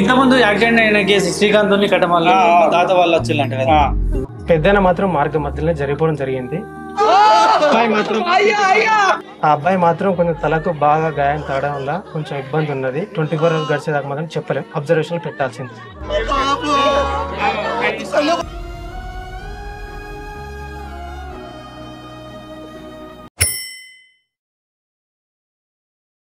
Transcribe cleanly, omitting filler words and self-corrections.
ఇంతకుముందు యాక్సిడెంట్ అయిన కేసు శ్రీకాంత్ కట్టమల్ల తాత వాళ్ళు వచ్చిందంట కదా. పెద్దన మాత్రం మార్గం మధ్యలో జరిగిపోవడం జరిగింది. ఆ అబ్బాయి మాత్రం కొంచెం తలకు బాగా గాయం తాగడం వల్ల కొంచెం ఇబ్బంది ఉన్నది. 24 hours గడిచేదాకా మాత్రం చెప్పలేం, అబ్జర్వేషన్ పెట్టాల్సింది.